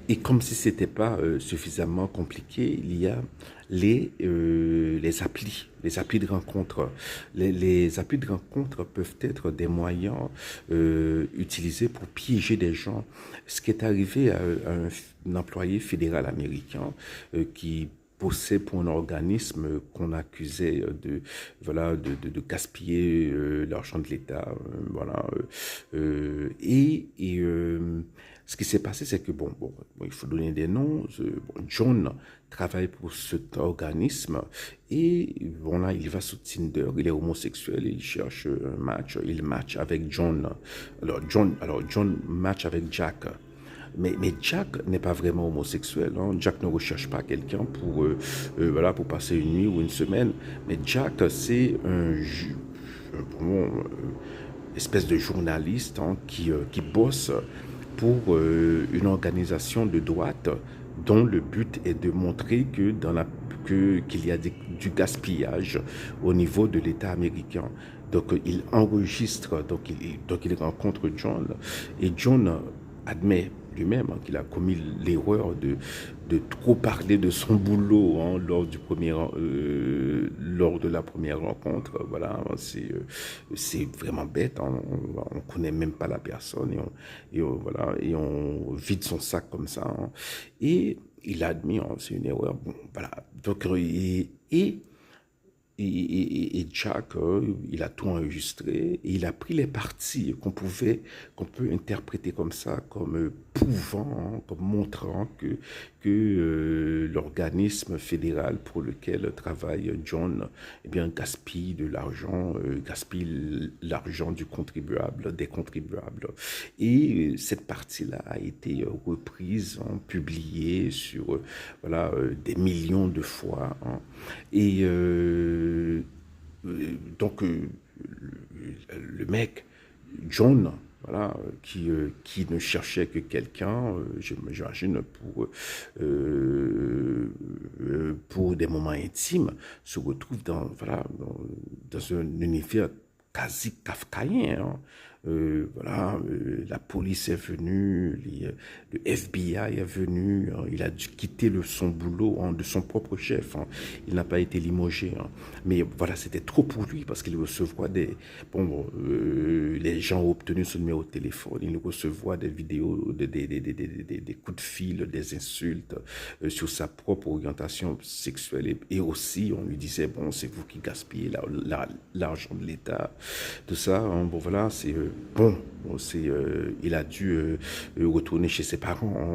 Et comme si c'était pas suffisamment compliqué, il y a les applis de rencontre. Les applis de rencontre peuvent être des moyens utilisés pour piéger des gens. Ce qui est arrivé à un employé fédéral américain qui bossait pour un organisme qu'on accusait de gaspiller l'argent de l'État, ce qui s'est passé, c'est que il faut donner des noms. John travaille pour cet organisme et là, il va sur Tinder. Il est homosexuel, il cherche un match, il match avec John. John match avec Jack. Mais Jack n'est pas vraiment homosexuel. Hein. Jack ne recherche pas quelqu'un pour passer une nuit ou une semaine. Mais Jack, c'est espèce de journaliste qui bosse pour une organisation de droite dont le but est de montrer qu'il y a du gaspillage au niveau de l'État américain. Donc il enregistre, donc il rencontre John et John admet lui-même qu'il a commis l'erreur de trop parler de son boulot lors de la première rencontre. Voilà, c'est vraiment bête. On connaît même pas la personne et on vide son sac comme ça. Hein. Et il a admis, c'est une erreur. Bon, voilà. Donc et Jack, il a tout enregistré et il a pris les parties qu'on peut interpréter comme ça, comme pouvant, hein, comme montrant que l'organisme fédéral pour lequel travaille John, eh bien, gaspille l'argent du contribuable, des contribuables. Et cette partie-là a été reprise, hein, publiée sur des millions de fois. Hein. Et donc, le mec, John, qui ne cherchait que quelqu'un, j'imagine, pour des moments intimes, se retrouve dans un univers quasi kafkaïen. Hein. La police est venue, le FBI est venu, hein, il a dû quitter son boulot, hein, de son propre chef. Hein. Il n'a pas été limogé. Hein. Mais voilà, c'était trop pour lui parce qu'il recevait les gens ont obtenu son numéro de téléphone, il recevait des vidéos, des coups de fil, des insultes sur sa propre orientation sexuelle et aussi on lui disait c'est vous qui gaspillez l'argent de l'État, tout ça. Hein. Il a dû retourner chez ses parents. Hein.